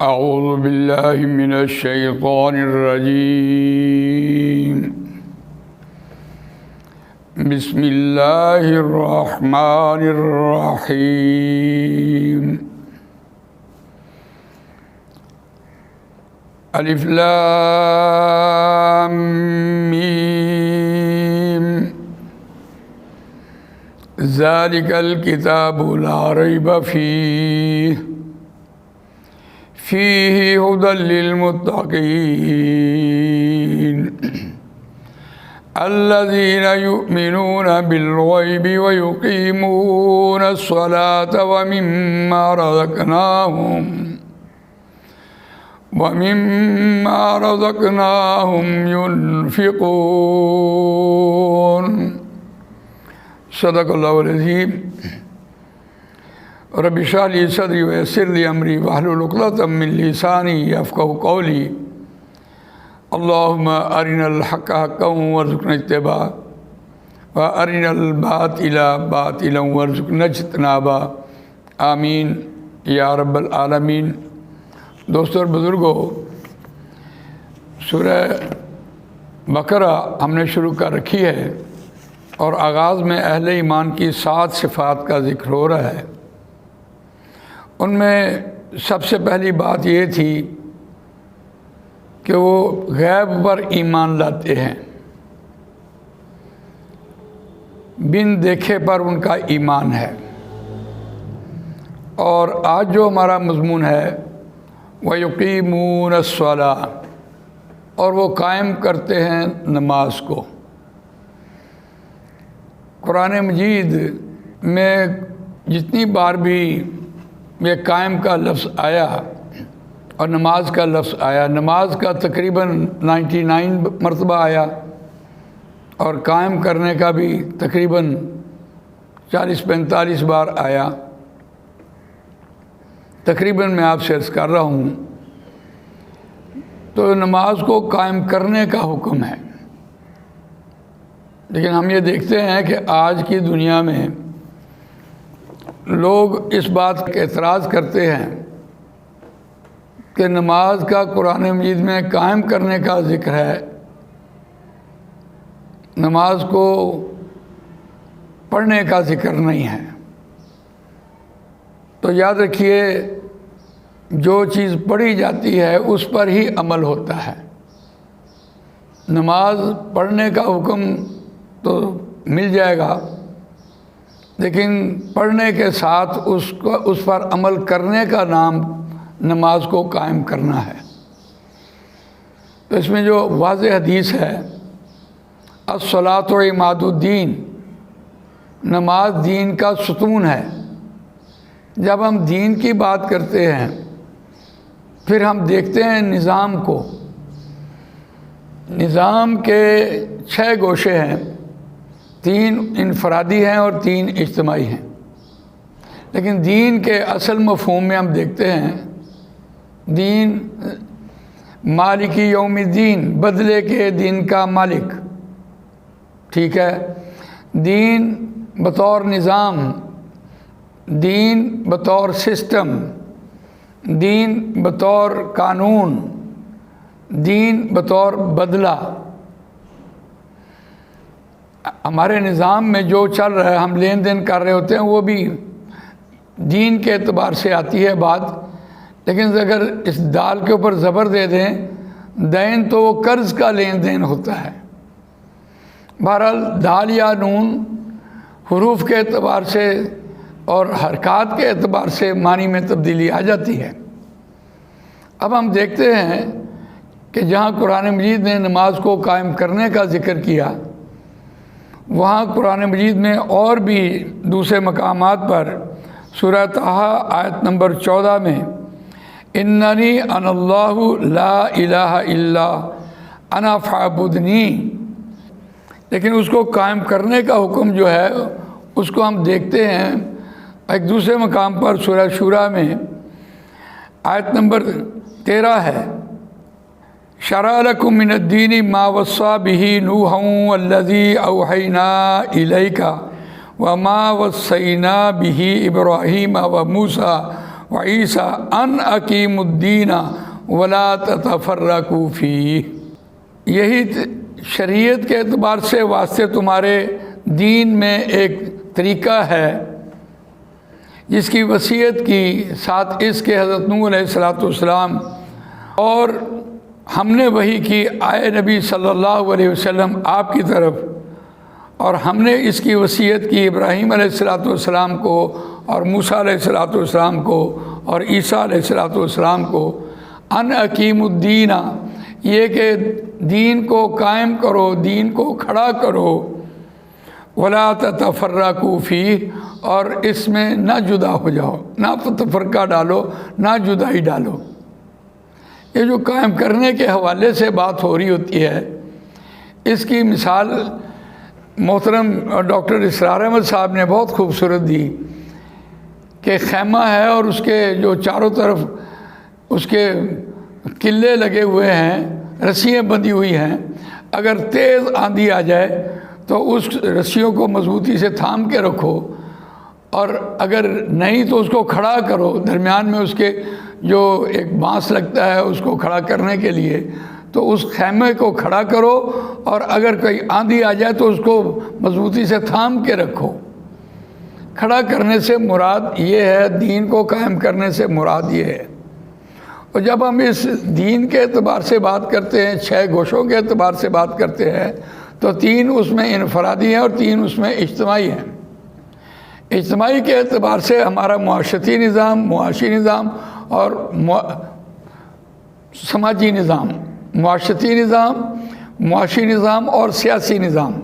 اعوذ باللہ من الشیطان الرجیم بسم اللہ الرحمن الرحیم الف لام میم ذالک الکتاب لا ریب فیہ ہدی للمتقین الذین یؤمنون بالغیب ویقیمون الصلاة ومما رزقناہم ينفقون صدق اللہ العظیم رب اشرح لی صدری ویسر لی امری واحلل عقدۃ من لسانی یفقہوا قولی اللہم ارنا الحق حقا وارزقنا اتباعہ وارنا الباطل باطلا وارزقنا اجتنابہ آمین یا رب العالمین۔ دوستو اور بزرگوں، سورہ بقرہ ہم نے شروع کر رکھی ہے اور آغاز میں اہل ایمان کی 7 صفات کا ذکر ہو رہا ہے۔ ان میں سب سے پہلی بات یہ تھی کہ وہ غیب پر ایمان لاتے ہیں، بن دیکھے پر ان کا ایمان ہے۔ اور آج جو ہمارا مضمون ہے وَيُقِيمُونَ الصَّلَاةَ، اور وہ قائم کرتے ہیں نماز کو۔ قرآن مجید میں جتنی بار بھی یہ قائم کا لفظ آیا اور نماز کا لفظ آیا، نماز کا تقریباً 99 مرتبہ آیا اور قائم کرنے کا بھی تقریباً 40-45 بار آیا۔ تقریباً میں آپ سے عرض کر رہا ہوں، تو نماز کو قائم کرنے کا حکم ہے۔ لیکن ہم یہ دیکھتے ہیں کہ آج کی دنیا میں لوگ اس بات کا اعتراض کرتے ہیں کہ نماز کا قرآن مجید میں قائم کرنے کا ذکر ہے، نماز کو پڑھنے کا ذکر نہیں ہے۔ تو یاد رکھیے، جو چیز پڑھی جاتی ہے اس پر ہی عمل ہوتا ہے۔ نماز پڑھنے کا حکم تو مل جائے گا، لیکن پڑھنے کے ساتھ اس پر عمل کرنے کا نام نماز کو قائم کرنا ہے۔ تو اس میں جو واضح حدیث ہے الصلاۃ عماد الدین، نماز دین کا ستون ہے۔ جب ہم دین کی بات کرتے ہیں پھر ہم دیکھتے ہیں نظام کو۔ نظام کے 6 گوشے ہیں، 3 انفرادی ہیں اور 3 اجتماعی ہیں۔ لیکن دین کے اصل مفہوم میں ہم دیکھتے ہیں دین مالکی یوم الدین، بدلے کے دین کا مالک، ٹھیک ہے۔ دین بطور نظام، دین بطور سسٹم، دین بطور قانون، دین بطور بدلہ۔ ہمارے نظام میں جو چل رہا ہے، ہم لین دین کر رہے ہوتے ہیں، وہ بھی دین کے اعتبار سے آتی ہے بات۔ لیکن اگر اس دال کے اوپر زبر دے دیں دین، تو وہ قرض کا لین دین ہوتا ہے۔ بہرحال دال یا نون حروف کے اعتبار سے اور حرکات کے اعتبار سے معنی میں تبدیلی آ جاتی ہے۔ اب ہم دیکھتے ہیں کہ جہاں قرآن مجید نے نماز کو قائم کرنے کا ذکر کیا، وہاں قرآن مجید میں اور بھی دوسرے مقامات پر سورہ طٰہٰ آیت نمبر 14 میں اننی انا اللہ لا الہ الا انا فاعبدنی، لیکن اس کو قائم کرنے کا حکم جو ہے اس کو ہم دیکھتے ہیں ایک دوسرے مقام پر سورہ شورى میں آیت نمبر 13 ہے شرع لکم من الدین ما وصى به نوحا والذی اوحینا الیک وما وصینا به ابراہیم وموسیٰ وعیسیٰ ان اقیموا الدین ولا تتفرقوا فیہ۔ یہی شریعت کے اعتبار سے واسطے تمہارے دین میں ایک طریقہ ہے جس کی وصیت کی ساتھ اس کے حضرت نوح علیہ السلام، اور ہم نے وحی کی آئے نبی صلی اللہ علیہ وسلم آپ کی طرف، اور ہم نے اس کی وصیت کی ابراہیم علیہ السلام کو اور موسیٰ علیہ السلام کو اور عیسیٰ علیہ السلام کو، ان اقیموا الدین، یہ کہ دین کو قائم کرو، دین کو کھڑا کرو، ولا تتفرقوا فیہ، اور اس میں نہ جدا ہو جاؤ، نہ تفرقہ ڈالو، نہ جدائی ڈالو۔ یہ جو قائم کرنے کے حوالے سے بات ہو رہی ہوتی ہے، اس کی مثال محترم ڈاکٹر اسرار احمد صاحب نے بہت خوبصورت دی کہ خیمہ ہے اور اس کے جو چاروں طرف اس کے قلعے لگے ہوئے ہیں، رسیاں بندھی ہوئی ہیں، اگر تیز آندھی آ جائے تو اس رسیوں کو مضبوطی سے تھام کے رکھو، اور اگر نہیں تو اس کو کھڑا کرو، درمیان میں اس کے جو ایک بانس لگتا ہے اس کو کھڑا کرنے کے لیے، تو اس خیمے کو کھڑا کرو، اور اگر کوئی آندھی آ جائے تو اس کو مضبوطی سے تھام کے رکھو۔ کھڑا کرنے سے مراد یہ ہے، دین کو قائم کرنے سے مراد یہ ہے۔ اور جب ہم اس دین کے اعتبار سے بات کرتے ہیں، 6 گوشوں کے اعتبار سے بات کرتے ہیں، تو 3 اس میں انفرادی ہیں اور 3 اس میں اجتماعی ہیں۔ اجتماعی کے اعتبار سے ہمارا معاشرتی نظام، معاشی نظام اور سماجی نظام، معاشرتی نظام، معاشی نظام اور سیاسی نظام،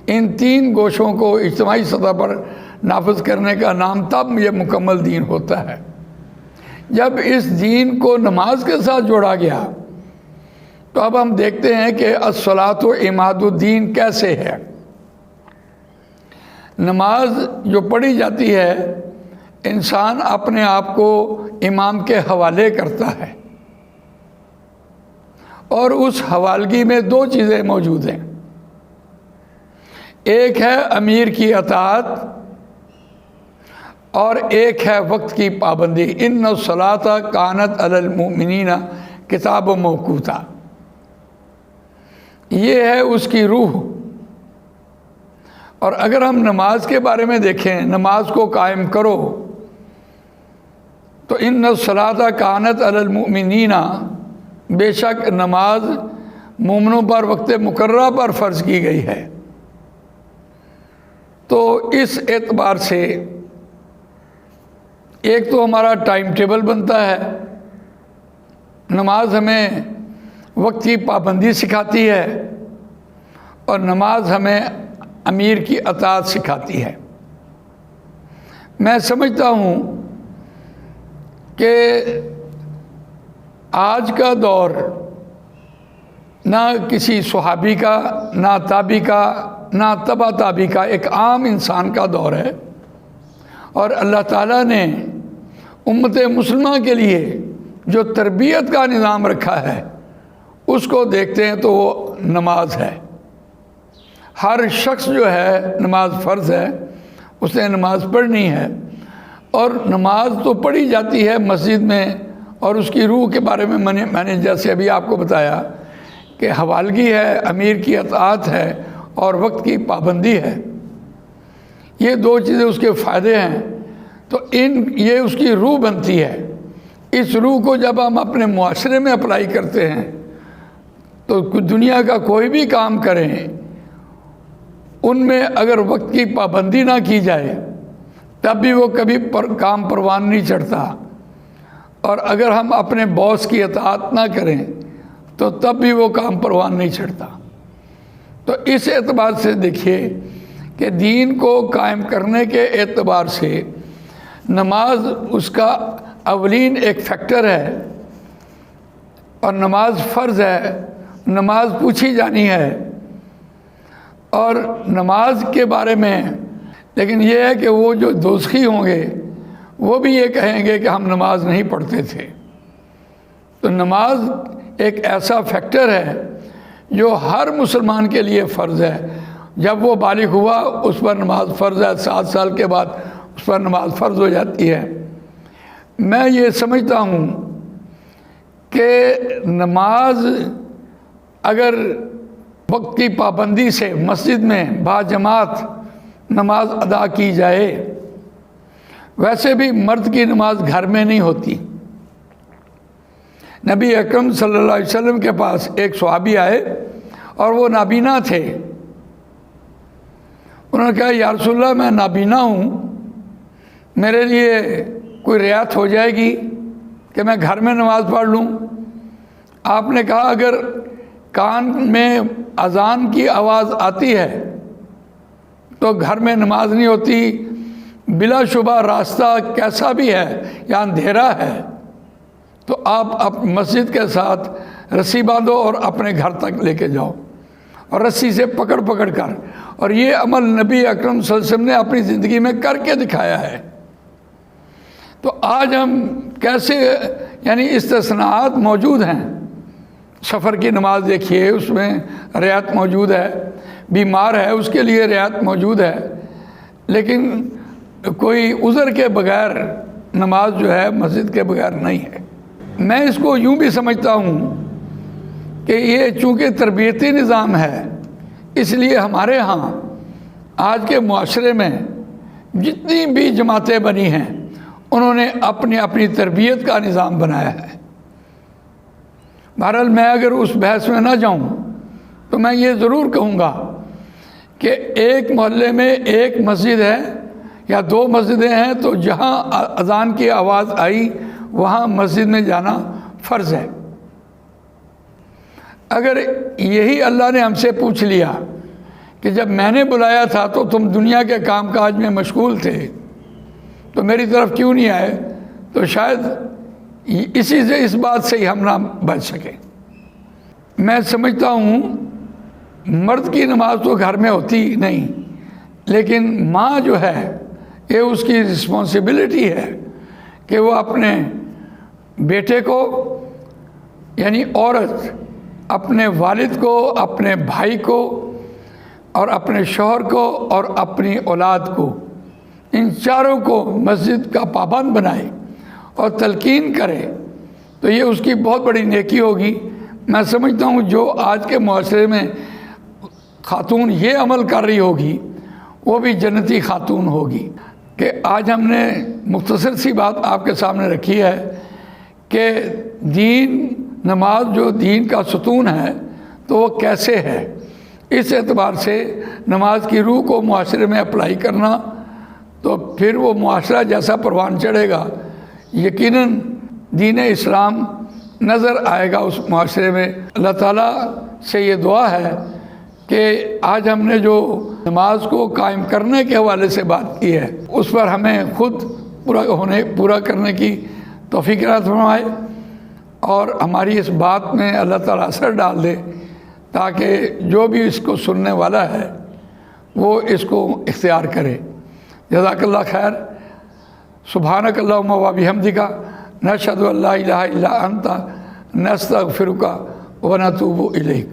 ان 3 گوشوں کو اجتماعی سطح پر نافذ کرنے کا نام تب یہ مکمل دین ہوتا ہے۔ جب اس دین کو نماز کے ساتھ جوڑا گیا تو اب ہم دیکھتے ہیں کہ الصلاۃ عماد الدین کیسے ہے۔ نماز جو پڑھی جاتی ہے، انسان اپنے آپ کو امام کے حوالے کرتا ہے، اور اس حوالگی میں 2 چیزیں موجود ہیں، ایک ہے امیر کی اطاعت اور ایک ہے وقت کی پابندی۔ ان الصلاۃ کانت علی المؤمنین کتاب موقوتا، یہ ہے اس کی روح۔ اور اگر ہم نماز کے بارے میں دیکھیں، نماز کو قائم کرو، تو ان الصلاۃ کانت علی المؤمنین، بے شک نماز مومنوں پر وقت مقررہ پر فرض کی گئی ہے۔ تو اس اعتبار سے ایک تو ہمارا ٹائم ٹیبل بنتا ہے، نماز ہمیں وقت کی پابندی سکھاتی ہے، اور نماز ہمیں امیر کی اطاعت سکھاتی ہے۔ میں سمجھتا ہوں کہ آج کا دور نہ کسی صحابی کا، نہ تابعی کا، نہ تبع تابعی کا، ایک عام انسان کا دور ہے، اور اللہ تعالیٰ نے امت مسلمہ کے لیے جو تربیت کا نظام رکھا ہے، اس کو دیکھتے ہیں تو وہ نماز ہے۔ ہر شخص جو ہے، نماز فرض ہے، اس نے نماز پڑھنی ہے، اور نماز تو پڑھی جاتی ہے مسجد میں، اور اس کی روح کے بارے میں میں نے جیسے ابھی آپ کو بتایا کہ حوالگی ہے، امیر کی اطاعت ہے، اور وقت کی پابندی ہے۔ یہ 2 چیزیں اس کے فائدے ہیں، تو یہ اس کی روح بنتی ہے۔ اس روح کو جب ہم اپنے معاشرے میں اپلائی کرتے ہیں تو دنیا کا کوئی بھی کام کریں، ان میں اگر وقت کی پابندی نہ کی جائے تب بھی وہ کبھی کام پروان نہیں چڑھتا، اور اگر ہم اپنے باس کی اطاعت نہ کریں تو تب بھی وہ کام پروان نہیں چڑھتا۔ تو اس اعتبار سے دیکھیے کہ دین کو قائم کرنے کے اعتبار سے نماز اس کا اولین ایک فیکٹر ہے، اور نماز فرض ہے، نماز پوچھی جانی ہے۔ اور نماز کے بارے میں لیکن یہ ہے کہ وہ جو دوزخی ہوں گے وہ بھی یہ کہیں گے کہ ہم نماز نہیں پڑھتے تھے۔ تو نماز ایک ایسا فیکٹر ہے جو ہر مسلمان کے لیے فرض ہے۔ جب وہ بالغ ہوا اس پر نماز فرض ہے، 7 سال کے بعد اس پر نماز فرض ہو جاتی ہے۔ میں یہ سمجھتا ہوں کہ نماز اگر وقت کی پابندی سے مسجد میں باجماعت نماز ادا کی جائے، ویسے بھی مرد کی نماز گھر میں نہیں ہوتی۔ نبی اکرم صلی اللہ علیہ وسلم کے پاس ایک صحابی آئے اور وہ نابینا تھے۔ انہوں نے کہا یا رسول اللہ میں نابینا ہوں، میرے لیے کوئی رعایت ہو جائے گی کہ میں گھر میں نماز پڑھ لوں؟ آپ نے کہا اگر کان میں اذان کی آواز آتی ہے تو گھر میں نماز نہیں ہوتی، بلا شبہ راستہ کیسا بھی ہے یا اندھیرا ہے تو آپ مسجد کے ساتھ رسی باندھو اور اپنے گھر تک لے کے جاؤ، اور رسی سے پکڑ پکڑ کر، اور یہ عمل نبی اکرم صلی اللہ علیہ وسلم نے اپنی زندگی میں کر کے دکھایا ہے۔ تو آج ہم کیسے، یعنی استثناءات موجود ہیں، سفر کی نماز دیکھیے اس میں رعایت موجود ہے، بیمار ہے اس کے لیے رعایت موجود ہے، لیکن کوئی عذر کے بغیر نماز جو ہے مسجد کے بغیر نہیں ہے۔ میں اس کو یوں بھی سمجھتا ہوں کہ یہ چونکہ تربیتی نظام ہے، اس لیے ہمارے ہاں آج کے معاشرے میں جتنی بھی جماعتیں بنی ہیں انہوں نے اپنی اپنی تربیت کا نظام بنایا ہے۔ بہرحال میں اگر اس بحث میں نہ جاؤں تو میں یہ ضرور کہوں گا کہ ایک محلے میں ایک مسجد ہے یا دو مسجدیں ہیں تو جہاں اذان کی آواز آئی وہاں مسجد میں جانا فرض ہے۔ اگر یہی اللہ نے ہم سے پوچھ لیا کہ جب میں نے بلایا تھا تو تم دنیا کے کام کاج میں مشغول تھے تو میری طرف کیوں نہیں آئے، تو شاید اسی سے، اس بات سے ہی ہم نہ بچ سکیں۔ میں سمجھتا ہوں مرد کی نماز تو گھر میں ہوتی نہیں، لیکن ماں جو ہے یہ اس کی رسپانسبلٹی ہے کہ وہ اپنے بیٹے کو، یعنی عورت اپنے والد کو، اپنے بھائی کو اور اپنے شوہر کو اور اپنی اولاد کو، ان چاروں کو مسجد کا پابند بنائے اور تلقین کرے تو یہ اس کی بہت بڑی نیکی ہوگی۔ میں سمجھتا ہوں جو آج کے معاشرے میں خاتون یہ عمل کر رہی ہوگی وہ بھی جنتی خاتون ہوگی۔ کہ آج ہم نے مختصر سی بات آپ کے سامنے رکھی ہے کہ دین، نماز جو دین کا ستون ہے تو وہ کیسے ہے، اس اعتبار سے نماز کی روح کو معاشرے میں اپلائی کرنا، تو پھر وہ معاشرہ جیسا پروان چڑھے گا یقیناً دین اسلام نظر آئے گا اس معاشرے میں۔ اللہ تعالیٰ سے یہ دعا ہے کہ آج ہم نے جو نماز کو قائم کرنے کے حوالے سے بات کی ہے اس پر ہمیں خود پورا کرنے کی توفیق عطا فرمائے، اور ہماری اس بات میں اللہ تعالیٰ اثر ڈال دے تاکہ جو بھی اس کو سننے والا ہے وہ اس کو اختیار کرے۔ جزاک اللہ خیر۔ سبحانک اللہم و بحمدک، نشہد ان لا الہ الا انت، نستغفرک و نتوب الیک۔